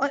اور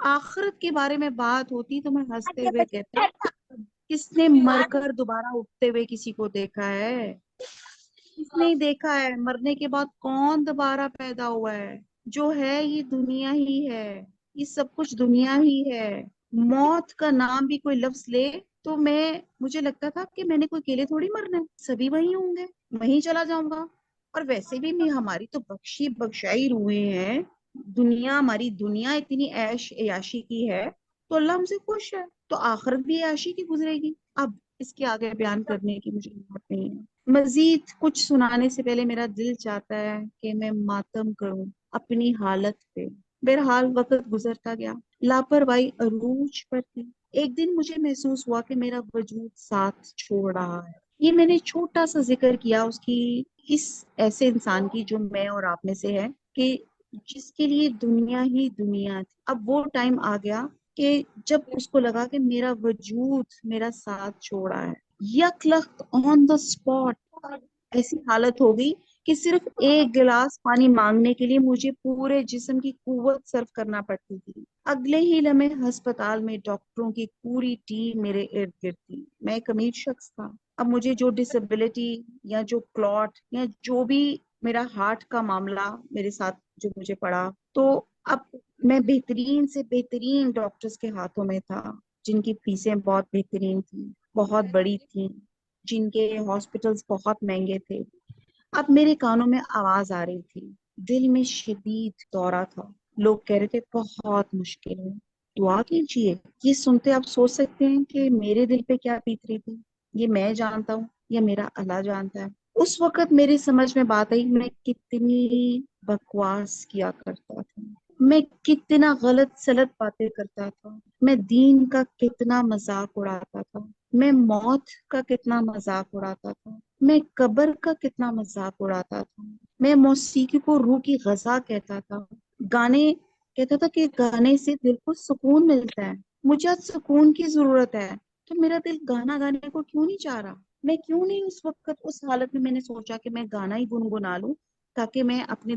آخرت کے بارے میں بات ہوتی تو میں ہنستے ہوئے کہتا کس نے مر کر دوبارہ اٹھتے ہوئے کسی کو دیکھا ہے؟ کس نے دیکھا ہے؟ مرنے کے بعد کون دوبارہ پیدا ہوا ہے؟ جو ہے یہ دنیا ہی ہے، یہ سب کچھ دنیا ہی ہے۔ موت کا نام بھی کوئی لفظ لے تو مجھے لگتا تھا کہ میں نے کوئی اکیلے تھوڑی مرنا ہے، سبھی وہی ہوں گے، وہیں چلا جاؤں گا۔ اور ویسے بھی ہماری تو بخشی بخشائی روحیں ہیں، دنیا ہماری دنیا اتنی عیش عیاشی کی ہے تو اللہ ہم سے خوش ہے، تو آخرت بھی عیاشی کی گزرے گی۔ اب اس کے آگے بیان کرنے کی مجھے ہمت نہیں ہے، مزید کچھ سنانے سے پہلے میرا دل چاہتا ہے کہ میں ماتم کروں اپنی حالت پہ۔ بہرحال وقت گزرتا گیا، لاپرواہی عروج پر تھی۔ ایک دن مجھے محسوس ہوا کہ میرا وجود ساتھ چھوڑ رہا ہے۔ یہ میں نے چھوٹا سا ذکر کیا اس ایسے انسان کی جو میں اور آپ میں سے ہے، کہ جس کے لیے دنیا ہی دنیا تھی۔ اب وہ ٹائم آ گیا کہ جب اس کو لگا کہ میرا وجود میرا ساتھ چھوڑا ہے، یک لخت آن دا اسپاٹ ایسی حالت ہو گئی کہ صرف ایک گلاس پانی مانگنے کے لیے مجھے پورے جسم کی قوت صرف کرنا پڑتی تھی۔ اگلے ہی لمحے ہسپتال میں ڈاکٹروں کی پوری ٹیم میرے ارد گرد تھی۔ میں ایک امیر شخص تھا، اب مجھے جو ڈسیبلٹی یا جو کلوٹ یا جو بھی میرا ہارٹ کا معاملہ میرے ساتھ جو مجھے پڑا، تو اب میں بہترین سے بہترین ڈاکٹرز کے ہاتھوں میں تھا، جن کی فیسیں بہت بہترین تھیں، بہت بڑی تھیں، جن کے ہاسپٹلز بہت مہنگے تھے۔ اب میرے کانوں میں آواز آ رہی تھی، دل میں شدید دورہ تھا، لوگ کہہ رہے تھے بہت مشکل ہے، دعا کیجیے۔ یہ سنتے آپ سوچ سکتے ہیں کہ میرے دل پہ کیا بیت رہی تھی؟ یہ میں جانتا ہوں یا میرا اللہ جانتا ہے۔ اس وقت میری سمجھ میں بات آئی، میں کتنی بکواس کیا کرتا تھا، میں کتنا غلط سلط باتیں کرتا تھا، میں دین کا کتنا مذاق اڑاتا تھا، میں موت کا کتنا مذاق اڑاتا تھا، میں قبر کا کتنا مذاق اڑاتا تھا، میں موسیقی کو روح کی غذا کہتا تھا، گانے کہتا تھا کہ گانے سے دل کو سکون ملتا ہے، مجھے آج سکون کی ضرورت ہے، تو میرا دل گانا گانے کو کیوں نہیں چاہ رہا؟ میں کیوں نہیں اس وقت اس حالت میں نے سوچا کہ میں گانا ہی گنگنا لوں تاکہ میں اپنے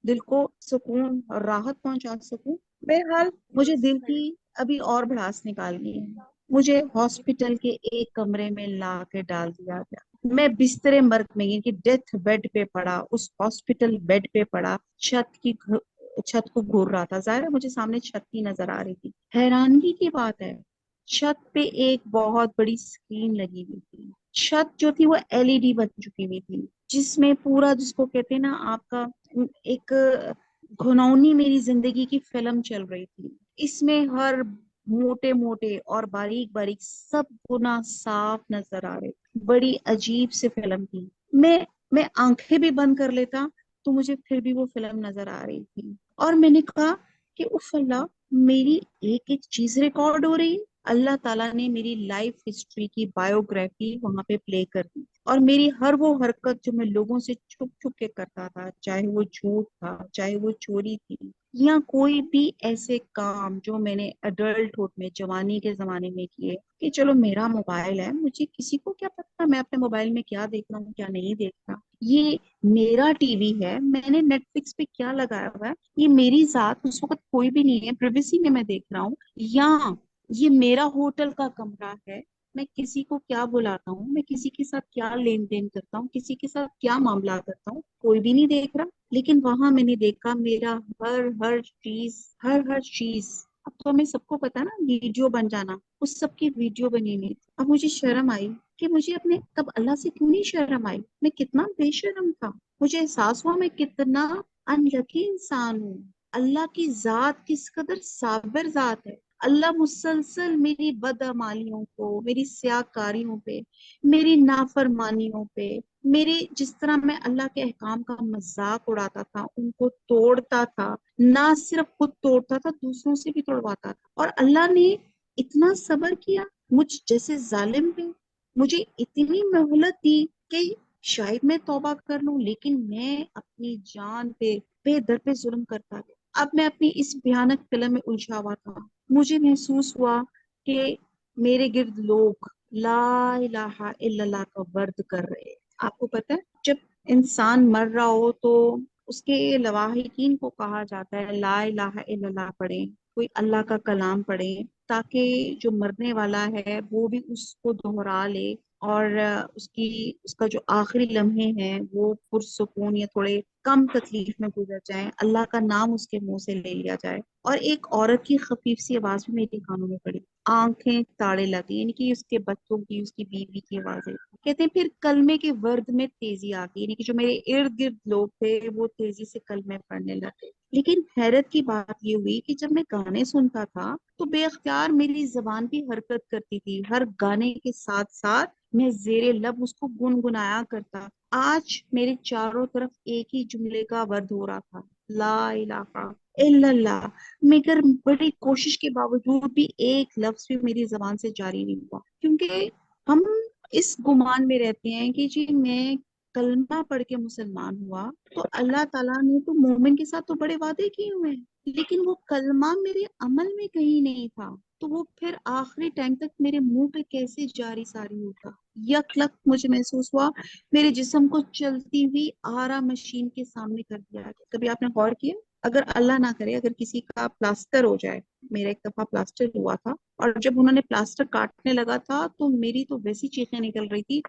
دل کو سکون اور راحت پہنچا سکوں۔ بہرحال مجھے دل کی ابھی اور بھڑاس نکالنی ہے، مجھے ہاسپٹل کے ایک کمرے میں لا کے ڈال دیا گیا، میں بستر مرگ میں یعنی کہ ڈیتھ بیڈ پہ پڑا، اس ہاسپٹل بیڈ پہ پڑا، چھت کو گھور رہا تھا، ظاہر ہے مجھے سامنے چھت کی نظر آ رہی تھی۔ حیرانگی کی بات ہے، چھت پہ ایک بہت بڑی اسکرین لگی ہوئی تھی، چھت جو تھی وہ LED بن چکی ہوئی تھی، جس میں پورا جس کو کہتے ہیں نا آپ کا ایک گھنونی میری زندگی کی فلم چل رہی تھی۔ اس میں ہر موٹے موٹے اور باریک باریک سب گنا صاف نظر آ رہے، بڑی عجیب سے فلم تھی۔ میں آنکھیں بھی بند کر لیتا تو مجھے پھر بھی وہ فلم نظر آ رہی تھی، اور میں نے کہا کہ اف اللہ، میری ایک ایک چیز ریکارڈ ہو رہی ہے۔ اللہ تعالیٰ نے میری لائف ہسٹری کی بایوگرافی وہاں پہ پلے کر دی، اور میری ہر وہ حرکت جو میں لوگوں سے چھپ چھپ کے کرتا تھا، چاہے وہ جھوٹ تھا، چاہے وہ چوری تھی، یا کوئی بھی ایسے کام جو میں نے ایڈلٹ ہوڈ میں جوانی کے زمانے میں کیے، کہ چلو میرا موبائل ہے، مجھے کسی کو کیا پتا میں اپنے موبائل میں کیا دیکھ رہا ہوں کیا نہیں دیکھ رہا، یہ میرا ٹی وی ہے، میں نے نیٹ فلکس پہ کیا لگایا ہوا ہے، یہ میری ذات اس وقت کوئی بھی نہیں ہے، پریویسی میں دیکھ رہا ہوں، یا یہ میرا ہوٹل کا کمرہ ہے، میں کسی کو کیا بلاتا ہوں، میں کسی کے ساتھ کیا لین دین کرتا ہوں، کسی کے ساتھ کیا معاملہ کرتا ہوں، کوئی بھی نہیں دیکھ رہا۔ لیکن وہاں میں نے دیکھا میرا ہر چیز، اب تو ہمیں سب کو پتا نا ویڈیو بن جانا، اس سب کی ویڈیو بنی ہوئی تھی۔ اب مجھے شرم آئی کہ مجھے اپنے تب اللہ سے کیوں نہیں شرم آئی، میں کتنا بے شرم تھا، مجھے احساس ہوا میں کتنا ان لکی انسان ہوں، اللہ کی ذات کس قدر صابر ذات ہے۔ اللہ مسلسل میری بدعمالیوں کو، میری سیاکاریوں پہ، میری نافرمانیوں پہ، میری جس طرح میں اللہ کے احکام کا مذاق اڑاتا تھا، ان کو توڑتا تھا، نہ صرف خود توڑتا تھا دوسروں سے بھی توڑواتا تھا، اور اللہ نے اتنا صبر کیا مجھ جیسے ظالم پہ، مجھے اتنی مہلت دی کہ شاید میں توبہ کر لوں، لیکن میں اپنی جان پہ بے در پہ ظلم کرتا گیا۔ اب میں اپنی اس بھیانک فلم میں الجھا ہوا تھا، مجھے محسوس ہوا کہ میرے گرد لوگ لا الہ الا اللہ کا ورد کر رہے۔ آپ کو پتہ ہے جب انسان مر رہا ہو تو اس کے لواحقین کو کہا جاتا ہے لا الہ الا اللہ پڑھیں، کوئی اللہ کا کلام پڑھیں تاکہ جو مرنے والا ہے وہ بھی اس کو دہرا لے، اور اس کا جو آخری لمحے ہیں وہ پرسکون یا تھوڑے کم تکلیف میں گزر جائیں، اللہ کا نام اس کے منہ سے لے لیا جائے۔ اور ایک عورت کی خفیف سی آواز بھی میرے کانوں میں پڑی، آنکھیں تاڑے لگی، یعنی کہ اس کے بچوں کی، اس کی بیوی کی آوازیں۔ کہتے ہیں پھر کلمے کے ورد میں تیزی آ گئی، یعنی کہ جو میرے ارد گرد لوگ تھے وہ تیزی سے کلمے پڑھنے لگے۔ لیکن حیرت کی بات یہ ہوئی کہ جب میں گانے سنتا تھا تو بے اختیار میری زبان بھی حرکت کرتی تھی، ہر گانے کے ساتھ ساتھ میں زیر لب اس کو گنگنایا کرتا۔ آج میرے چاروں طرف ایک ہی جملے کا ورد ہو رہا تھا، لا الہ الا اللہ، مگر بڑی کوشش کے باوجود بھی ایک لفظ بھی میری زبان سے جاری نہیں ہوا، کیونکہ ہم اس گمان میں رہتے ہیں کہ جی میں کلمہ پڑھ کے مسلمان ہوا تو اللہ تعالیٰ نے تو مومن کے ساتھ تو بڑے وعدے کیے ہوئے ہیں، لیکن وہ کلمہ میرے عمل میں کہیں نہیں تھا، تو وہ پھر آخری ٹائم تک میرے منہ پہ کیسے جاری ساری ہوتا۔ یک لک مجھے محسوس ہوا میرے جسم کو چلتی ہوئی آرا مشین کے سامنے کر دیا گیا۔ کبھی آپ نے غور کیا اگر اللہ نہ کرے اگر کسی کا پلاسٹر ہو جائے، میرا ایک دفعہ پلاسٹر ہوا تھا اور جب انہوں نے پلاسٹر کاٹنے لگا تھا تو میری تو ویسی چیخیں نکل رہی تھی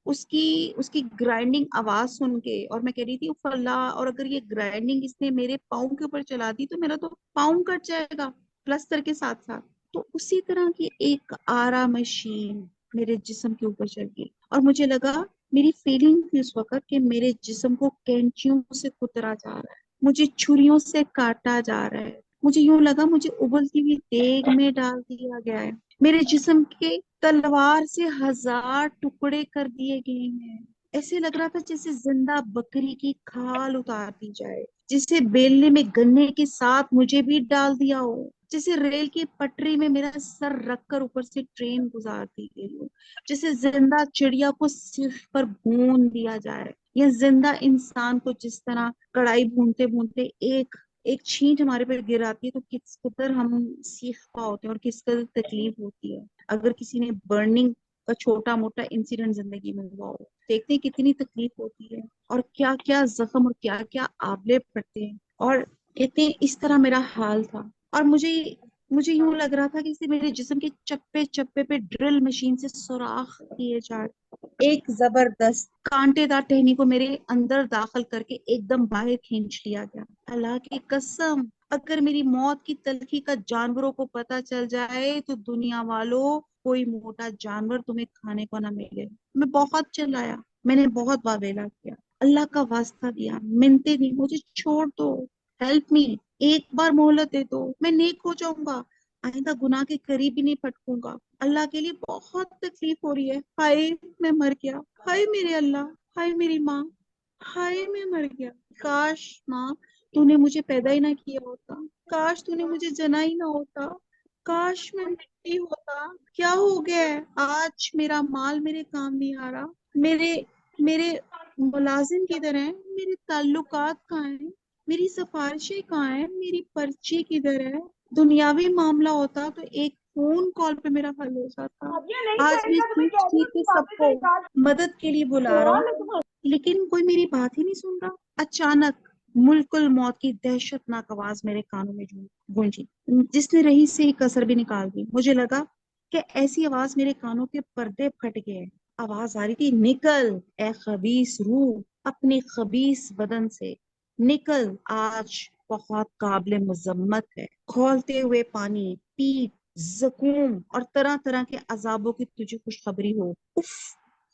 اس کی گرائنڈنگ آواز سن کے، اور میں کہہ رہی تھی اف اللہ، اور اگر یہ گرائنڈنگ اس نے میرے پاؤں کے اوپر چلا دی تو میرا تو پاؤں کٹ جائے گا پلاسٹر کے ساتھ ساتھ۔ تو اسی طرح کی ایک آرا مشین میرے جسم کے اوپر چل گئی، اور مجھے لگا میری فیلنگ تھی اس وقت کہ میرے جسم کو کینچیوں سے کترا جا رہا ہے، مجھے چھریوں سے کاٹا جا رہا ہے، مجھے یوں لگا مجھے ابلتی ہوئی دیگ میں ڈال دیا گیا ہے، میرے جسم کے تلوار سے ہزار ٹکڑے کر دیے گئے ہیں۔ ایسے لگ رہا تھا جیسے زندہ بکری کی کھال اتار دی جائے، جسے بیلنے میں گنے کے ساتھ مجھے بھی ڈال دیا ہو، جیسے ریل کی پٹری میں میرا سر رکھ کر اوپر سے ٹرین گزار دی گئی ہو، جیسے زندہ چڑیا کو صرف پر بھون دیا جائے، یا زندہ انسان کو جس طرح کڑھائی بھونتے بھونتے ایک ایک چھینٹ ہمارے پہ گر آتی ہے تو کس قدر ہم سیخ ہوتے ہیں اور کس قدر تکلیف ہوتی ہے۔ اگر کسی نے برننگ کا چھوٹا موٹا انسیڈنٹ زندگی میں ہوا ہو، دیکھتے ہیں کتنی تکلیف ہوتی ہے اور کیا کیا زخم اور کیا کیا آبلے پڑتے ہیں، اور کہتے ہیں اس طرح میرا حال تھا۔ اور مجھے یوں لگ رہا تھا کہ اسے میرے جسم کے چپے چپے پہ ڈرل مشین سے سوراخ کیے جا رہے، ایک زبردست کانٹے دار ٹہنی کو میرے اندر داخل کر کے ایک دم باہر کھینچ لیا گیا۔ اللہ کی قسم اگر میری موت کی تلخی کا جانوروں کو پتا چل جائے تو دنیا والوں کوئی موٹا جانور تمہیں کھانے کو نہ ملے۔ میں بہت چلایا، میں نے بہت واویلا کیا، اللہ کا واسطہ دیا، منتے دی مجھے چھوڑ دو، ہیلپ می، ایک بار مہلت دے دو، میں نیک ہو جاؤں گا، آئندہ گناہ کے قریب ہی نہیں پٹکوں گا، اللہ کے لیے بہت تکلیف ہو رہی ہے، ہائے میں مر گیا، ہائے میرے اللہ، ہائے میری ماں، ہائے میں مر گیا، کاش ماں تو نے مجھے پیدا ہی نہ کیا ہوتا، کاش تو نے مجھے جنا ہی نہ ہوتا، کاش میں مٹی ہوتا، کیا ہو گیا ہے آج میرا مال میرے کام نہیں آ رہا، میرے میرے ملازم کدھر ہیں، میرے تعلقات کہاں ہیں، میری سفارشیں کہاں ہیں، میری پرچی کدھر ہے، دنیاوی معاملہ ہوتا تو ایک فون کال پہ میرا حل ہو جاتا، آج میں چیخ چیخ کے سب کو مدد کے لیے بلا رہا ہوں لیکن کوئی میری بات ہی نہیں سن رہا۔ اچانک ملک الموت کی دہشت آواز میرے کانوں میں گونجی جس نے رہی سے ایک اثر بھی نکال دی۔ مجھے لگا کہ ایسی آواز میرے کانوں کے پردے پھٹ گئے، آواز آ رہی تھی، نکل اے خبیث روح اپنے خبیث بدن سے، نکل، آج بہت قابل مذمت ہے، کھولتے ہوئے پانی، پیٹ، زخم اور طرح طرح کے عذابوں کی تجھے خوشخبری ہو۔ اف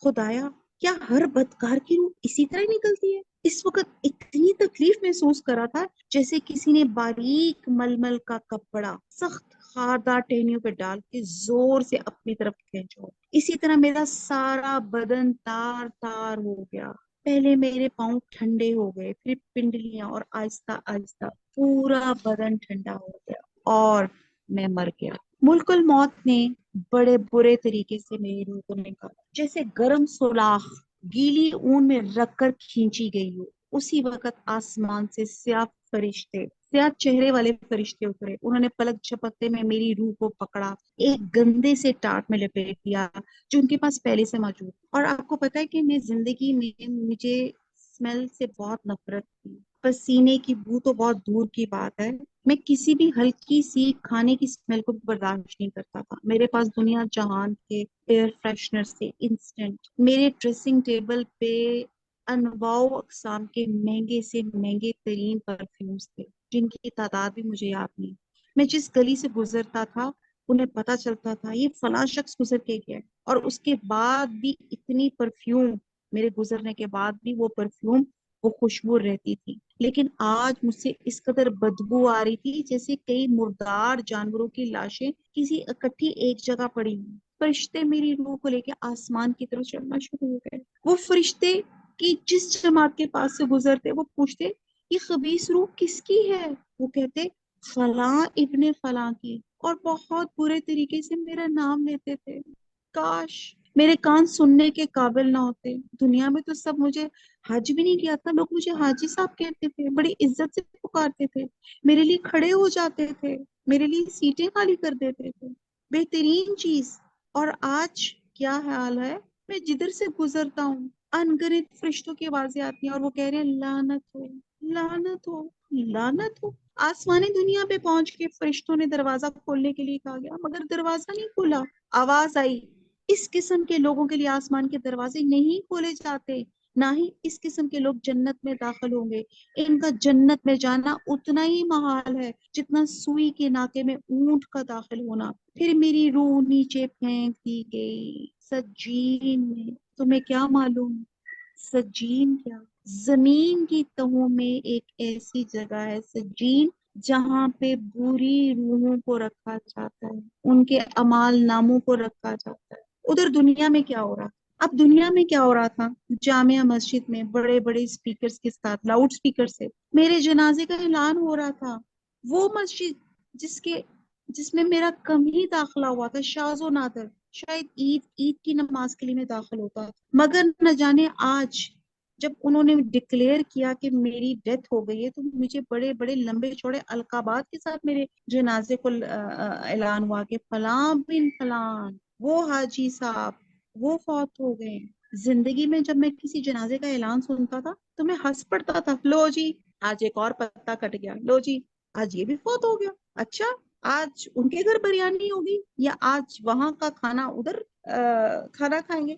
خدایا، کیا ہر بدکار کی روح اسی طرح نکلتی ہے؟ اس وقت اتنی تکلیف محسوس کرا تھا جیسے کسی نے باریک ململ کا کپڑا سخت خاردار ٹہنیوں پہ ڈال کے زور سے اپنی طرف کھینچو۔ اسی طرح میرا سارا بدن تار تار ہو گیا، پہلے میرے پاؤں ٹھنڈے ہو گئے، پھر پنڈلیاں، اور آہستہ آہستہ پورا بدن ٹھنڈا ہو گیا اور میں مر گیا۔ ملک الموت نے بڑے برے طریقے سے میری روح کو نکالا، جیسے گرم سولاخ گیلی اون میں رکھ کر کھینچی گئی ہو۔ اسی وقت آسمان سے سیاہ چہرے والے فرشتے اترے، انہوں نے پلک جھپکتے میں میری روح کو پکڑا، ایک گندے سے ٹاٹ میں لپیٹ دیا جو ان کے پاس پہلے سے موجود۔ اور آپ کو پتا ہے کہ میں زندگی میں مجھے اسمیل سے بہت نفرت تھی، پسینے کی بو تو بہت دور کی بات ہے، میں کسی بھی ہلکی سی کھانے کی اسمیل کو برداشت نہیں کرتا تھا. میرے پاس دنیا جہان کے ایئر فریشنر سے انسٹنٹ، میرے ڈریسنگ ٹیبل پہ انواع و اقسام کے مہنگے سے مہنگے ترین پرفیومز تھے جن کی تعداد بھی مجھے یاد نہیں. میں جس گلی سے گزرتا تھا انہیں پتا چلتا تھا یہ فلاں شخص گزر کے گیا ہے، اور اس کے بعد بھی اتنی پرفیوم، میرے گزرنے کے بعد بھی وہ پرفیوم، وہ خوشبو رہتی تھی. لیکن آج مجھ سے اس قدر بدبو آ رہی تھی جیسے کئی مردار جانوروں کی لاشیں کسی اکٹھی ایک جگہ پڑی ہوں. فرشتے میری روح کو لے کے آسمان کی طرف چڑھنا شروع ہو گئے. وہ فرشتے کی جس جماعت کے پاس سے گزرتے وہ پوچھتے یہ خبیث روح کس کی ہے؟ وہ کہتے فلاں ابن فلاں کی، اور بہت برے طریقے سے میرا نام لیتے تھے. کاش میرے کان سننے کے قابل نہ ہوتے. دنیا میں تو سب مجھے حج بھی نہیں کیا تھا، لوگ مجھے حاجی صاحب کہتے تھے، بڑی عزت سے پکارتے تھے، میرے لیے کھڑے ہو جاتے تھے، میرے لیے سیٹیں خالی کر دیتے تھے. بہترین چیز. اور آج کیا حال ہے؟ میں جدھر سے گزرتا ہوں انگنت فرشتوں کی آوازیں آتی ہیں اور وہ کہہ رہے ہیں لعنت ہو، لعنت ہو، لعنت ہو. آسمانی دنیا پہ پہنچ کے فرشتوں نے دروازہ کھولنے کے لیے کہا گیا مگر دروازہ نہیں کھولا. آواز آئی اس قسم کے لوگوں کے لیے آسمان کے دروازے نہیں کھولے جاتے، نہ ہی اس قسم کے لوگ جنت میں داخل ہوں گے. ان کا جنت میں جانا اتنا ہی محال ہے جتنا سوئی کے ناکے میں اونٹ کا داخل ہونا. پھر میری روح نیچے پھینک دی گئی سجین میں. تمہیں کیا معلوم سجین کیا؟ زمین کی تہوں میں ایک ایسی جگہ ہے سجین جہاں پہ بری روحوں کو رکھا جاتا ہے، ان کے اعمال ناموں کو رکھا جاتا ہے. ادھر دنیا میں کیا ہو رہا؟ اب دنیا میں کیا ہو رہا تھا؟ جامعہ مسجد میں بڑے بڑے اسپیکرز کے ساتھ، لاؤڈ اسپیکر سے میرے جنازے کا اعلان ہو رہا تھا. وہ مسجد جس میں میرا کم ہی داخلہ ہوا تھا، شاذ و نادر، شاید عید کی نماز کے لیے میں داخل ہوتا، مگر نہ جانے آج جب انہوں نے ڈکلیئر کیا کہ میری ڈیتھ ہو گئی ہے تو مجھے بڑے بڑے لمبے چوڑے القابات کے ساتھ میرے جنازے کو اعلان ہوا کہ فلاں بن فلاں، وہ حاجی صاحب وہ فوت ہو گئے. زندگی میں جب میں کسی جنازے کا اعلان سنتا تھا تو میں ہنس پڑتا تھا، لو جی آج ایک اور پتا کٹ گیا، لو جی آج یہ بھی فوت ہو گیا، اچھا آج ان کے گھر بریانی ہوگی، یا آج وہاں کا کھانا ادھر کھانا کھائیں گے،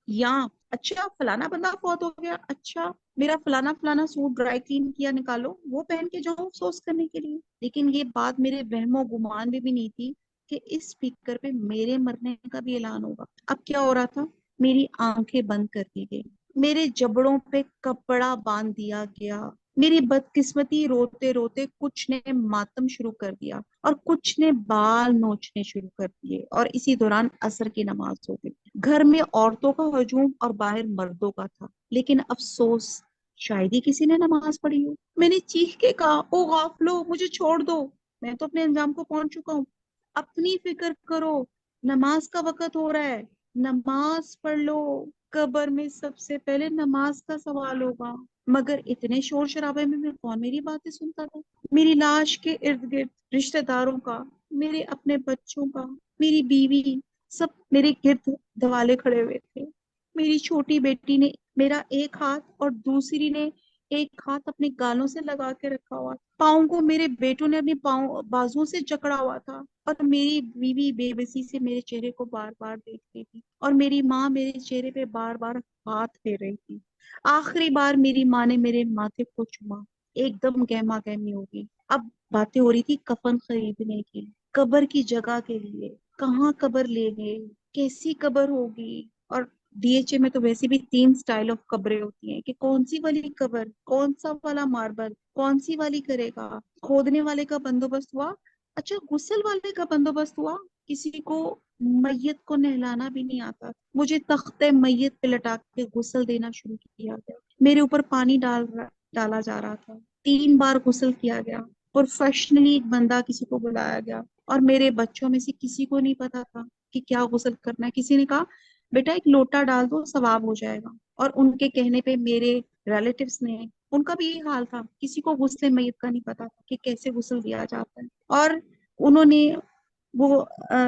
یا اچھا فلانا بندہ فوت ہو گیا، اچھا میرا فلانا فلانا سوٹ ڈرائی کلین کیا نکالو وہ پہن کے جاؤں افسوس کرنے کے لیے. لیکن یہ بات میرے وہم و گمان میں بھی نہیں تھی کہ اس اسپیکر پہ میرے مرنے کا بھی اعلان ہوگا. اب کیا ہو رہا تھا؟ میری آنکھیں بند کر دی گئی، میرے جبڑوں پہ کپڑا باندھ دیا گیا. میری بدقسمتی روتے روتے کچھ نے ماتم شروع کر دیا اور کچھ نے بال نوچنے شروع کر دیے، اور اسی دوران عصر کی نماز ہو گئی. گھر میں عورتوں کا ہجوم اور باہر مردوں کا تھا، لیکن افسوس شاید ہی کسی نے نماز پڑھی ہو. میں نے چیخ کے کہا او غافلو مجھے چھوڑ دو، میں تو اپنے انجام کو پہنچ چکا ہوں. اپنی فکر کرو، نماز کا وقت ہو رہا ہے، نماز پڑھ لو، قبر میں سب سے پہلے نماز کا سوال ہوگا. مگر اتنے شور شرابے میں کون میری باتیں سنتا تھا؟ میری لاش کے ارد گرد رشتہ داروں کا، میرے اپنے بچوں کا، میری بیوی، سب میرے گرد دوالے کھڑے ہوئے تھے. میری چھوٹی بیٹی نے میرا ایک ہاتھ اور دوسری نے ایک ہاتھ اپنے گالوں سے لگا کے رکھا ہوا، پاؤں کو میرے بیٹوں نے اپنی بازوں سے جکڑا ہوا تھا، اور میری بیوی بے بسی سے میرے چہرے کو بار بار دیکھ رہی تھی، اور میری ماں میرے چہرے پہ بار بار ہاتھ پھیر رہی تھی. آخری بار میری ماں نے میرے ماتھے کو چوما، ایک دم گہما گہمی ہوگی. اب باتیں ہو رہی تھی کفن خریدنے کی، قبر کی جگہ کے لیے، کہاں قبر لے گئے، کیسی قبر ہوگی. اور ڈی ایچ اے میں تو ویسے بھی 3 سٹائل آف قبریں ہوتی ہیں کہ کون سی والی قبر، کون سا والا ماربل، کون سی والی کرے گا. کھودنے والے کا بندوبست ہوا، اچھا غسل والے کا بندوبست ہوا. کسی کو میت کو نہلانا بھی نہیں آتا، مجھے تختے میت پہ لٹا کے غسل دینا شروع کیا گیا. میرے اوپر پانی ڈالا جا رہا تھا، 3 بار غسل کیا گیا. پروفیشنلی ایک بندہ کسی کو بلایا گیا، اور میرے بچوں میں سے کسی کو نہیں پتا تھا کہ کیا غسل کرنا ہے. کسی نے کہا بیٹا ایک لوٹا ڈال دو ثواب ہو جائے گا، اور ان کے کہنے پہ میرے ریلیٹیوز نے، ان کا بھی یہی حال تھا، کسی کو غسل میت کا نہیں پتا تھا کہ کیسے غسل دیا جاتا ہے. اور انہوں نے وہ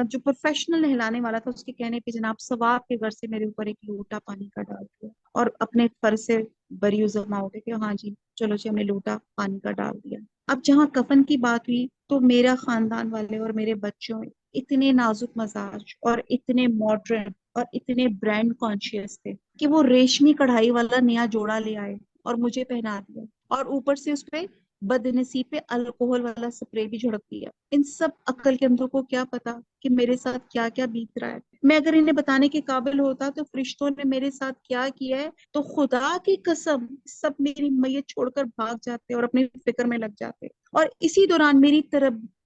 جو پروفیشنل نہلانے والا تھا اس کے کہنے پہ جناب ثواب کے غرض سے میرے اوپر ایک لوٹا پانی کا ڈال دیا، اور اپنے فرض سے بری و زما ہو گئے کہ ہاں جی چلو جی ہم نے لوٹا پانی کا ڈال دیا. اب جہاں کفن کی بات ہوئی تو میرا خاندان والے اور میرے بچوں اتنے نازک مزاج اور اتنے ماڈرن اور اتنے برانڈ کانشیس تھے کہ وہ ریشمی کڑھائی والا نیا جوڑا لے آئے اور مجھے پہنا دیا، اور اوپر سے اس پہ بدنصیب پہ الکوہل والا سپرے بھی جھڑک دیا۔ ان سب عقل کے اندروں کو کیا پتا کہ میرے ساتھ کیا کیا بیت رہا ہے۔ میں اگر انہیں بتانے کے قابل ہوتا تو فرشتوں نے میرے ساتھ کیا کیا ہے تو خدا کی قسم سب میری میت چھوڑ کر بھاگ جاتے اور اپنی فکر میں لگ جاتے۔ اور اسی دوران میری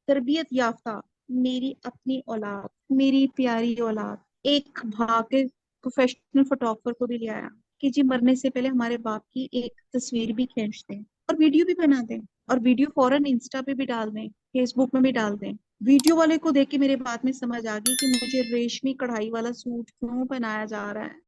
تربیت یافتہ میری اپنی اولاد، میری پیاری اولاد ایک بھاگ کے پروفیشنل فوٹوگرافر کو بھی لے آیا کہ جی مرنے سے پہلے ہمارے باپ کی ایک تصویر بھی کھینچ دیں اور ویڈیو بھی بنا دیں، اور ویڈیو فوراً انسٹا پہ بھی ڈال دیں، فیس بک میں بھی ڈال دیں۔ ویڈیو والے کو دیکھ کے میرے بات میں سمجھ آ گئی کہ مجھے ریشمی کڑھائی والا سوٹ کیوں پہنایا جا رہا ہے۔